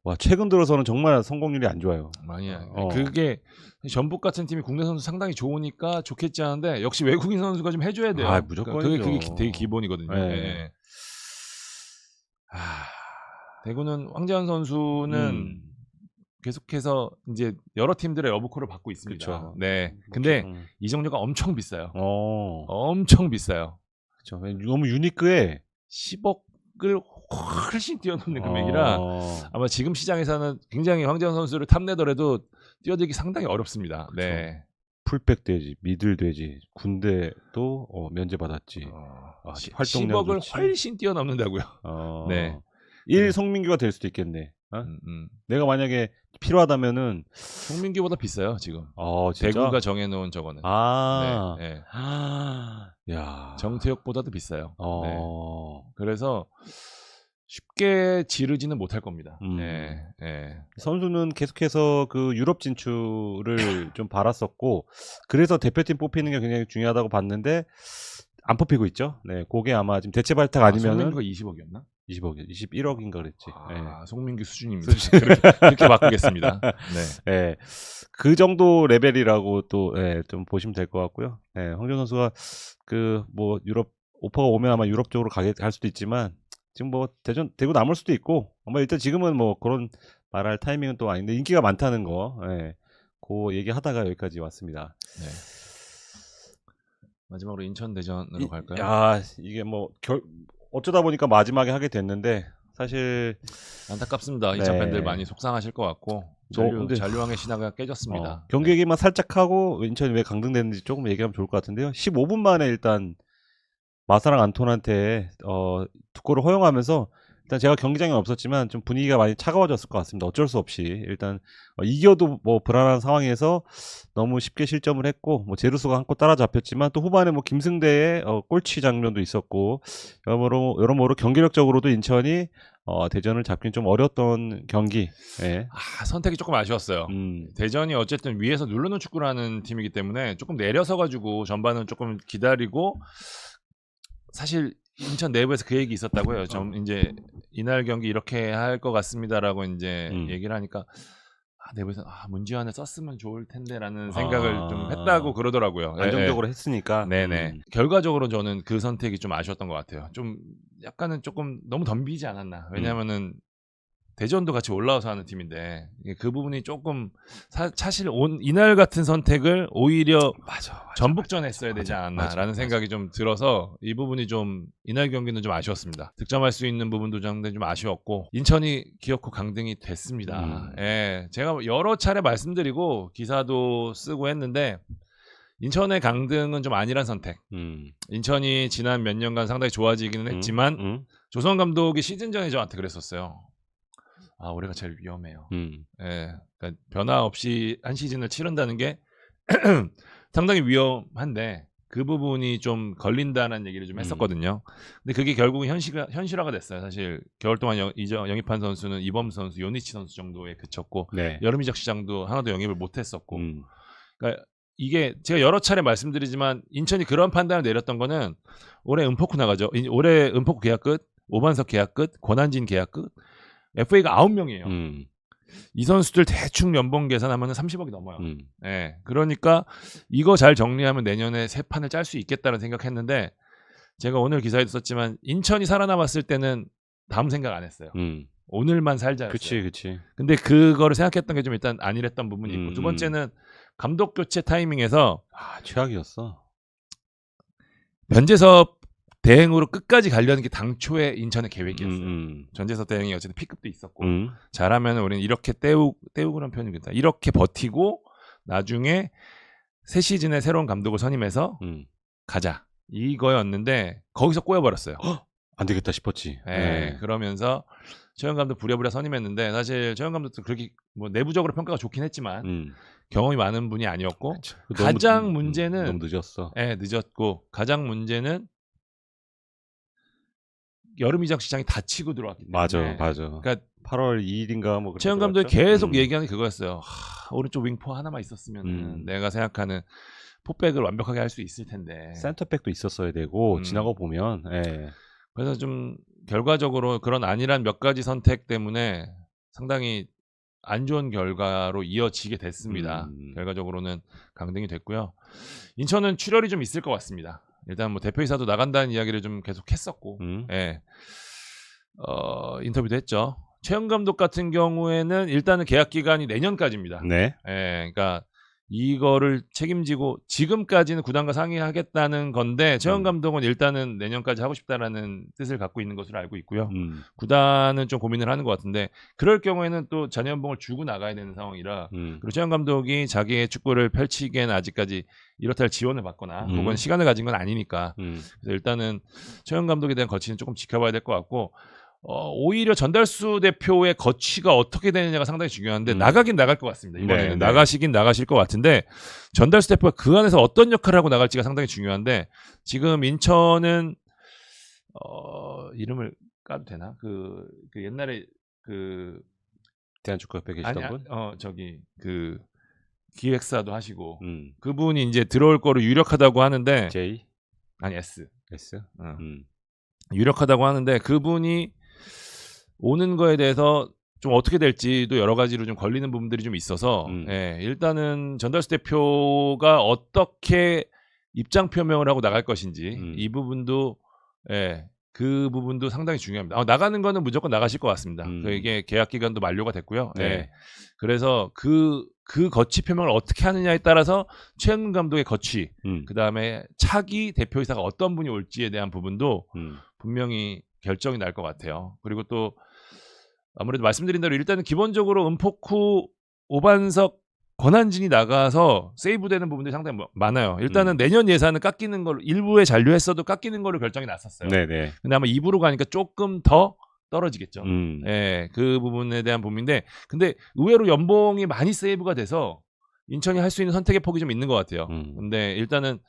와 최근 들어서는 정말 성공률이 안 좋아요. 아니야. 어. 그게 전북 같은 팀이 국내 선수 상당히 좋으니까 좋겠지 하는데 역시 외국인 선수가 좀 해줘야 돼요. 아, 무조건이죠. 그게 되게 기본이거든요. 네. 예. 대구는 황재현 선수는 계속해서 이제 여러 팀들의 러브콜을 받고 있습니다. 그쵸. 네. 근데 이적료가 엄청 비싸요. 엄청 비싸요. 그렇죠. 너무 유니크해. 10억을 훨씬 뛰어넘는 금액이라 아마 지금 시장에서는 굉장히 황재현 선수를 탐내더라도 뛰어들기 상당히 어렵습니다. 그쵸. 네. 풀백 돼지, 미들 돼지, 군대도 면제받았지. 활동량 10억을 좋지. 훨씬 뛰어넘는다고요. 네. 1 송민규가 될 수도 있겠네. 내가 만약에 필요하다면은 송민규보다 비싸요 지금. 진짜? 대구가 정해놓은 저거는. 네. 야. 정태혁보다도 비싸요. 어. 네. 그래서 쉽게 지르지는 못할 겁니다. 네. 선수는 계속해서 그 유럽 진출을 좀 바랐었고 그래서 대표팀 뽑히는 게 굉장히 중요하다고 봤는데 안 뽑히고 있죠. 네, 그게 아마 지금 대체 발탁 아니면은 송민규가 20억이었나? 20억, 21억인가 그랬지. 송민규 수준입니다. 그렇게 바꾸겠습니다. 네. 네, 그 정도 레벨이라고 또 좀 보시면 될 것 같고요. 황재현 선수가 그 뭐 유럽 오퍼가 오면 아마 유럽 쪽으로 갈 수도 있지만 지금 뭐 대구 남을 수도 있고 아마 일단 지금은 뭐 그런 말할 타이밍은 또 아닌데 인기가 많다는 거, 그 얘기하다가 여기까지 왔습니다. 네. 마지막으로 인천 대전으로 갈까요? 이게 뭐 어쩌다 보니까 마지막에 하게 됐는데 사실 안타깝습니다. 인천 팬들 많이 속상하실 것 같고 잔류왕의 신화가 깨졌습니다. 경기 얘기만 살짝 하고 인천이 왜 강등됐는지 조금 얘기하면 좋을 것 같은데요. 15분 만에 일단 마사랑 안톤한테 두 골을 허용하면서 일단 제가 경기장에 없었지만 좀 분위기가 많이 차가워졌을 것 같습니다. 어쩔 수 없이 일단 이겨도 뭐 불안한 상황에서 너무 쉽게 실점을 했고 뭐 제루소가 한 골 따라잡혔지만 또 후반에 뭐 김승대의 골치 장면도 있었고 여러모로 경기력적으로도 인천이 대전을 잡긴 좀 어려웠던 경기. 선택이 조금 아쉬웠어요. 대전이 어쨌든 위에서 누르는 축구를 하는 팀이기 때문에 조금 내려서 가지고 전반은 조금 기다리고 사실 인천 내부에서 그 얘기 있었다고요. 이제 이날 경기 이렇게 할 것 같습니다라고 이제 얘기를 하니까 내부에서 문지환을 썼으면 좋을 텐데라는 생각을 좀 했다고 그러더라고요. 안정적으로 했으니까. 네네. 결과적으로 저는 그 선택이 좀 아쉬웠던 것 같아요. 좀 약간은 조금 너무 덤비지 않았나. 왜냐면은 대전도 같이 올라와서 하는 팀인데 그 부분이 조금 사실 이날 같은 선택을 오히려 전북전 했어야 되지 않았나라는 생각이 좀 들어서 이 부분이 좀 이날 경기는 좀 아쉬웠습니다. 득점할 수 있는 부분도 상당히 좀 아쉬웠고 인천이 기어코 강등이 됐습니다. 제가 여러 차례 말씀드리고 기사도 쓰고 했는데 인천의 강등은 좀 아니란 선택. 인천이 지난 몇 년간 상당히 좋아지기는 했지만 조성 감독이 시즌 전에 저한테 그랬었어요. 올해가 제일 위험해요. 그러니까 변화 없이 한 시즌을 치른다는 게 상당히 위험한데 그 부분이 좀 걸린다는 얘기를 좀 했었거든요. 근데 그게 결국은 현실화가 됐어요. 사실 겨울 동안 영입한 선수는 이범 선수, 요니치 선수 정도에 그쳤고 여름 이적 시장도 하나도 영입을 못했었고 그러니까 이게 제가 여러 차례 말씀드리지만 인천이 그런 판단을 내렸던 거는 올해 은포쿠 나가죠. 올해 은포쿠 계약 끝, 오반석 계약 끝, 권한진 계약 끝 FA가 9명이에요. 이 선수들 대충 연봉 계산하면 30억이 넘어요. 그러니까 이거 잘 정리하면 내년에 새 판을 짤 수 있겠다는 생각했는데 제가 오늘 기사에도 썼지만 인천이 살아남았을 때는 다음 생각 안 했어요. 오늘만 살자였어요. 그치. 근데 그거를 생각했던 게 좀 일단 안일했던 부분이 있고 두 번째는 감독 교체 타이밍에서 최악이었어. 변재섭 대행으로 끝까지 가려는 게 당초에 인천의 계획이었어요. 전재섭 대행이 어쨌든 P급도 있었고 잘하면 우리는 이렇게 때우고는 표현이겠다. 이렇게 버티고 나중에 새 시즌에 새로운 감독을 선임해서 가자 이거였는데 거기서 꼬여버렸어요. 안 되겠다 싶었지. 그러면서 최영 감독 부랴부랴 선임했는데 사실 최영 감독도 그렇게 뭐 내부적으로 평가가 좋긴 했지만 경험이 많은 분이 아니었고 가장 문제는 너무 늦었어. 늦었고 가장 문제는 여름 이적 시장이 닫히고 들어왔기 때문에 맞아. 그러니까 8월 2일인가 뭐 최영 감독이 계속 얘기하는 게 그거였어요. 오른쪽 윙포 하나만 있었으면 내가 생각하는 포백을 완벽하게 할 수 있을 텐데. 센터백도 있었어야 되고 지나고 보면 그래서 좀 결과적으로 그런 안일한 몇 가지 선택 때문에 상당히 안 좋은 결과로 이어지게 됐습니다. 결과적으로는 강등이 됐고요. 인천은 출혈이 좀 있을 것 같습니다. 일단 뭐 대표이사도 나간다는 이야기를 좀 계속 했었고, 인터뷰도 했죠. 최영 감독 같은 경우에는 일단은 계약 기간이 내년까지입니다. 네. 그러니까 이거를 책임지고 지금까지는 구단과 상의하겠다는 건데 최영 감독은 일단은 내년까지 하고 싶다라는 뜻을 갖고 있는 것으로 알고 있고요. 구단은 좀 고민을 하는 것 같은데 그럴 경우에는 또 자녀 연봉을 주고 나가야 되는 상황이라 그리고 최영 감독이 자기의 축구를 펼치기에는 아직까지 이렇다 할 지원을 받거나 혹은 시간을 가진 건 아니니까 그래서 일단은 최영 감독에 대한 거치는 조금 지켜봐야 될 것 같고 오히려 전달수 대표의 거취가 어떻게 되느냐가 상당히 중요한데 나가긴 나갈 것 같습니다. 이번에는 나가시긴 나가실 것 같은데 전달수 대표가 그 안에서 어떤 역할을 하고 나갈지가 상당히 중요한데 지금 인천은 이름을 까도 되나? 그 옛날에 그 대한축구협회 계시던 분? 저기 그 기획사도 하시고 그분이 이제 들어올 거로 유력하다고 하는데 J? 아니 S. 유력하다고 하는데 그분이 오는 거에 대해서 좀 어떻게 될지도 여러 가지로 좀 걸리는 부분들이 좀 있어서 일단은 전달수 대표가 어떻게 입장 표명을 하고 나갈 것인지 이 부분도 그 부분도 상당히 중요합니다. 나가는 거는 무조건 나가실 것 같습니다. 이게 계약 기간도 만료가 됐고요. 그래서 그 거취 표명을 어떻게 하느냐에 따라서 최영근 감독의 거취, 그 다음에 차기 대표이사가 어떤 분이 올지에 대한 부분도 분명히 결정이 날 것 같아요. 그리고 또 아무래도 말씀드린 대로 일단은 기본적으로 은포쿠, 오반석, 권한진이 나가서 세이브되는 부분들이 상당히 많아요. 일단은 내년 예산은 깎이는 걸 일부에 잔류했어도 깎이는 거를 결정이 났었어요. 네네. 근데 아마 2부로 가니까 조금 더 떨어지겠죠. 그 부분에 대한 부분인데 근데 의외로 연봉이 많이 세이브가 돼서 인천이 할 수 있는 선택의 폭이 좀 있는 것 같아요. 근데 일단은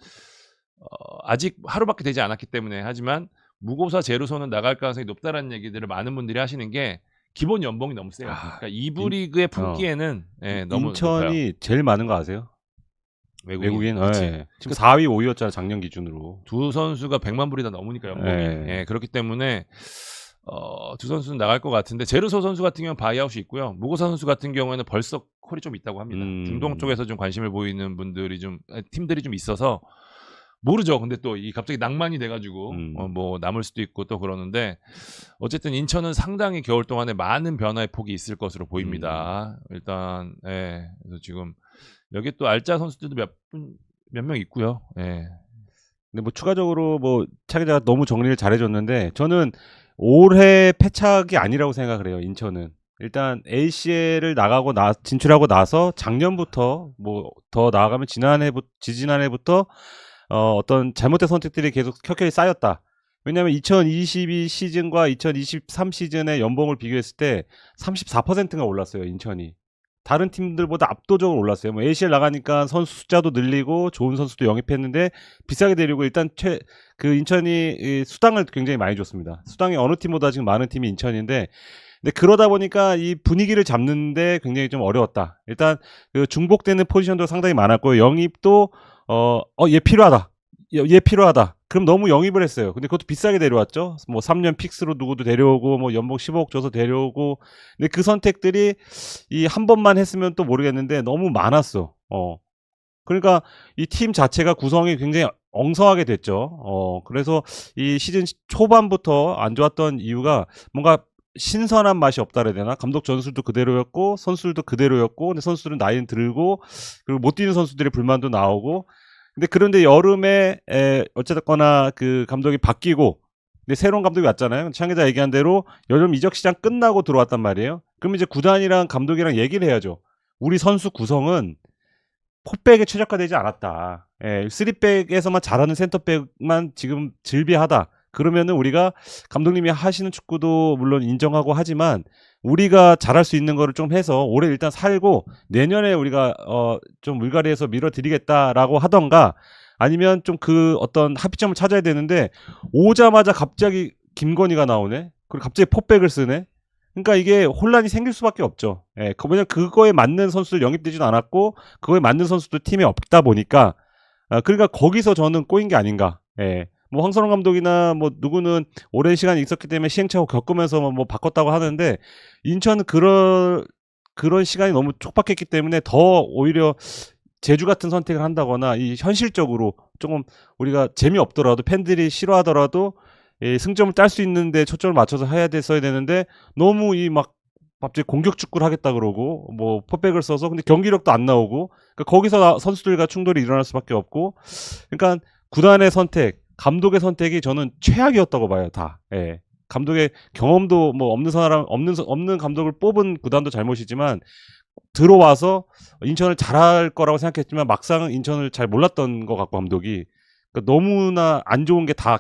아직 하루밖에 되지 않았기 때문에 하지만 무고사 제로소는 나갈 가능성이 높다라는 얘기들을 많은 분들이 하시는 게 기본 연봉이 너무 세요. 그러니까 2부 리그에 품기에는 너무 인천이 높아요. 제일 많은 거 아세요? 외국인? 지금 4위, 5위였잖아 작년 기준으로. 두 선수가 100만 불이 다 넘으니까 연봉이. 그렇기 때문에 두 선수는 나갈 것 같은데 제르소 선수 같은 경우는 바이아웃이 있고요. 무고사 선수 같은 경우에는 벌써 콜이 좀 있다고 합니다. 중동 쪽에서 좀 관심을 보이는 분들이 팀들이 좀 있어서 모르죠. 근데 또 이 갑자기 낭만이 돼가지고 뭐 남을 수도 있고 또 그러는데 어쨌든 인천은 상당히 겨울 동안에 많은 변화의 폭이 있을 것으로 보입니다. 일단 그래서 지금 여기 또 알짜 선수들도 몇 명 있고요. 근데 뭐 추가적으로 뭐 차기자가 너무 정리를 잘해줬는데 저는 올해 패착이 아니라고 생각을 해요. 인천은 일단 ACL을 나가고 진출하고 나서 작년부터 뭐 더 나아가면 지지난해부터 어떤 잘못된 선택들이 계속 켜켜이 쌓였다. 왜냐하면 2022 시즌과 2023 시즌의 연봉을 비교했을 때 34%가 올랐어요. 인천이. 다른 팀들보다 압도적으로 올랐어요. 뭐 ACL 나가니까 선수 숫자도 늘리고 좋은 선수도 영입했는데 비싸게 데리고 일단 인천이 수당을 굉장히 많이 줬습니다. 수당이 어느 팀보다 지금 많은 팀이 인천인데 근데 그러다 보니까 이 분위기를 잡는데 굉장히 좀 어려웠다. 일단 그 중복되는 포지션도 상당히 많았고 영입도 얘 필요하다. 얘 필요하다. 그럼 너무 영입을 했어요. 근데 그것도 비싸게 데려왔죠. 뭐 3년 픽스로 누구도 데려오고 뭐 연봉 15억 줘서 데려오고. 근데 그 선택들이 이 한 번만 했으면 또 모르겠는데 너무 많았어. 그러니까 이 팀 자체가 구성이 굉장히 엉성하게 됐죠. 그래서 이 시즌 초반부터 안 좋았던 이유가 뭔가 신선한 맛이 없다 그래야 되나? 감독 전술도 그대로였고 선수들도 그대로였고 근데 선수들은 나이는 들고 그리고 못 뛰는 선수들의 불만도 나오고 근데 그런데 여름에 어쨌거나 그 감독이 바뀌고 근데 새로운 감독이 왔잖아요. 창기자 얘기한 대로 여름 이적 시장 끝나고 들어왔단 말이에요. 그럼 이제 구단이랑 감독이랑 얘기를 해야죠. 우리 선수 구성은 포백에 최적화되지 않았다. 3백에서만 잘하는 센터백만 지금 즐비하다. 그러면은 우리가 감독님이 하시는 축구도 물론 인정하고 하지만 우리가 잘할 수 있는 거를 좀 해서 올해 일단 살고 내년에 우리가 좀 물갈이해서 밀어드리겠다라고 하던가 아니면 좀 그 어떤 합의점을 찾아야 되는데 오자마자 갑자기 김건희가 나오네. 그리고 갑자기 포백을 쓰네. 그러니까 이게 혼란이 생길 수밖에 없죠. 왜냐면 그거에 맞는 선수들 영입되지도 않았고 그거에 맞는 선수도 팀에 없다 보니까 그러니까 거기서 저는 꼬인 게 아닌가. 예. 뭐 황선홍 감독이나 뭐 누구는 오랜 시간이 있었기 때문에 시행착오 겪으면서 뭐 바꿨다고 하는데 인천은 그런 시간이 너무 촉박했기 때문에 더 오히려 제주 같은 선택을 한다거나 이 현실적으로 조금 우리가 재미없더라도 팬들이 싫어하더라도 승점을 딸 수 있는데 초점을 맞춰서 해야 됐어야 되는데 너무 이 막 갑자기 공격 축구를 하겠다 그러고 뭐 포백을 써서 근데 경기력도 안 나오고 그러니까 거기서 선수들과 충돌이 일어날 수밖에 없고 그러니까 구단의 선택, 감독의 선택이 저는 최악이었다고 봐요 다. 예. 감독의 경험도 뭐 없는 감독을 뽑은 구단도 잘못이지만 들어와서 인천을 잘할 거라고 생각했지만 막상 인천을 잘 몰랐던 것 같고 감독이 그러니까 너무나 안 좋은 게 다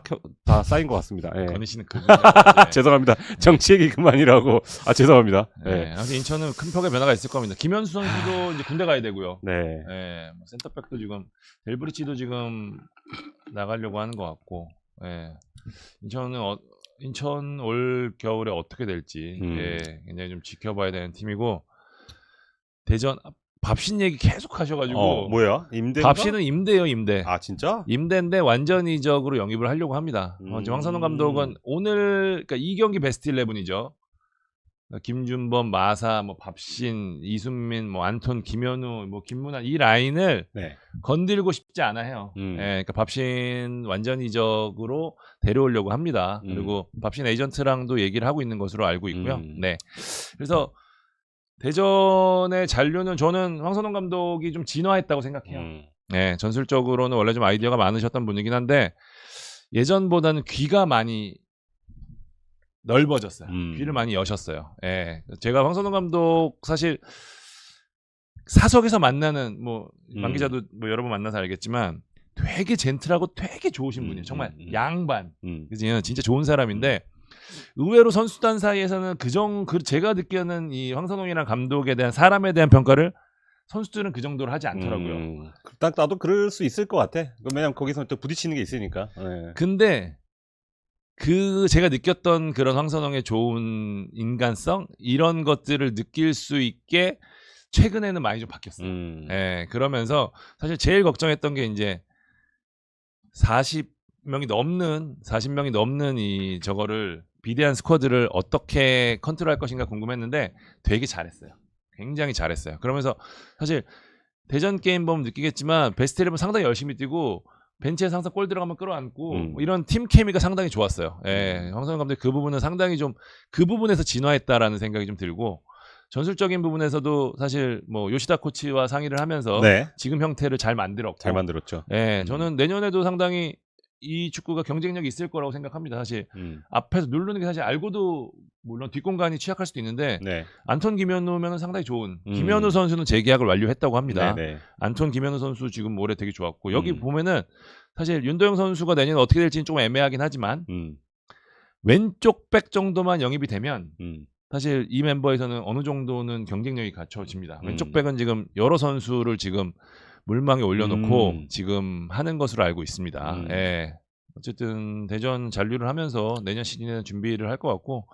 쌓인 것 같습니다. 예. 건희 씨는 그분이야. 죄송합니다. 정치 얘기 그만이라고. 죄송합니다. 네. 아무튼 인천은 큰 벽의 변화가 있을 겁니다. 김현수 선수도 이제 군대 가야 되고요. 네. 예, 뭐 센터백도 지금 델브리치도 지금 나가려고 하는 것 같고, 예. 인천 올 겨울에 어떻게 될지 예, 굉장히 좀 지켜봐야 되는 팀이고 대전 밥신 얘기 계속 하셔가지고 뭐야? 임대인가? 밥신은 임대요, 임대. 진짜? 임대인데 완전 이적으로 영입을 하려고 합니다. 지금 황선홍 감독은 오늘 그러니까 이 경기 베스트 11이죠. 김준범, 마사, 뭐 밥신, 이순민, 뭐 안톤, 김현우, 뭐 김문환 이 라인을 네. 건들고 싶지 않아 해요. 예, 그러니까 밥신 완전 이적으로 데려오려고 합니다. 그리고 밥신 에이전트랑도 얘기를 하고 있는 것으로 알고 있고요. 네. 그래서 대전의 잔류는 저는 황선홍 감독이 좀 진화했다고 생각해요. 네, 전술적으로는 원래 좀 아이디어가 많으셨던 분이긴 한데 예전보다는 귀가 많이 넓어졌어요. 귀를 많이 여셨어요. 예. 제가 황선홍 감독 사실 사석에서 만나는 뭐 만 기자도 뭐 여러 번 만나서 알겠지만 되게 젠틀하고 되게 좋으신 분이에요. 정말 양반. 그죠? 진짜 좋은 사람인데 의외로 선수단 사이에서는 제가 느끼는 이 황선홍이랑 감독에 대한 사람에 대한 평가를 선수들은 그 정도로 하지 않더라고요. 딱 나도 그럴 수 있을 것 같아. 왜냐면 거기서 또 부딪히는 게 있으니까. 네. 근데 제가 느꼈던 그런 황선홍의 좋은 인간성 이런 것들을 느낄 수 있게 최근에는 많이 좀 바뀌었어요. 예, 그러면서 사실 제일 걱정했던 게 이제 40명이 넘는 이 저거를 비대한 스쿼드를 어떻게 컨트롤할 것인가 궁금했는데 되게 잘했어요. 굉장히 잘했어요. 그러면서 사실 대전 게임 보면 느끼겠지만 베스트 11 상당히 열심히 뛰고 벤치에서 항상 골 들어가면 끌어안고 뭐 이런 팀 케미가 상당히 좋았어요. 예, 황선홍 감독이 그 부분은 상당히 좀 그 부분에서 진화했다라는 생각이 좀 들고 전술적인 부분에서도 사실 뭐 요시다 코치와 상의를 하면서 네. 지금 형태를 잘 만들었고 잘 만들었죠. 예, 저는 내년에도 상당히 이 축구가 경쟁력이 있을 거라고 생각합니다. 사실 앞에서 누르는 게 사실 알고도 물론 뒷공간이 취약할 수도 있는데 네. 안톤 김현우면 상당히 좋은 김현우 선수는 재계약을 완료했다고 합니다. 네네. 안톤 김현우 선수 지금 올해 되게 좋았고 여기 보면은 사실 윤도영 선수가 내년 어떻게 될지는 좀 애매하긴 하지만 왼쪽 백 정도만 영입이 되면 사실 이 멤버에서는 어느 정도는 경쟁력이 갖춰집니다. 왼쪽 백은 지금 여러 선수를 지금 물망에 올려놓고 지금 하는 것으로 알고 있습니다. 예. 어쨌든 대전 잔류를 하면서 내년 시즌에는 준비를 할 것 같고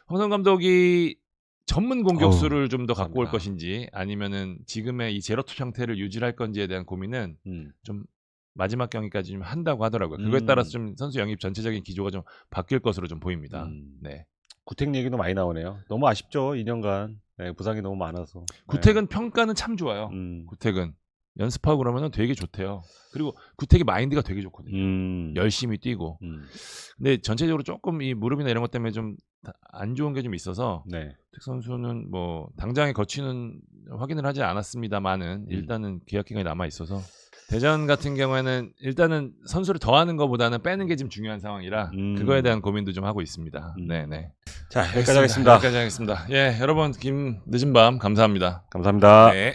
황선홍 감독이 전문 공격수를 좀 더 갖고 올 것인지 아니면은 지금의 이 제로투 형태를 유지할 건지에 대한 고민은 좀 마지막 경기까지 좀 한다고 하더라고요. 그거에 따라서 좀 선수 영입 전체적인 기조가 좀 바뀔 것으로 좀 보입니다. 네. 구택 얘기도 많이 나오네요. 너무 아쉽죠. 2년간 네, 부상이 너무 많아서. 구택은 평가는 참 좋아요. 구택은 연습하고 그러면 되게 좋대요. 그리고 구택이 마인드가 되게 좋거든요. 열심히 뛰고. 근데 전체적으로 조금 이 무릎이나 이런 것 때문에 좀 안 좋은 게 좀 있어서 네. 구택 선수는 뭐 당장에 거치는 확인을 하지 않았습니다만은 일단은 계약 기간이 남아 있어서 대전 같은 경우에는 일단은 선수를 더하는 것보다는 빼는 게 좀 중요한 상황이라 그거에 대한 고민도 좀 하고 있습니다. 네네. 자, 여기까지 하겠습니다. 여기까지 하겠습니다. 예, 여러분 늦은 밤 감사합니다. 감사합니다. 네.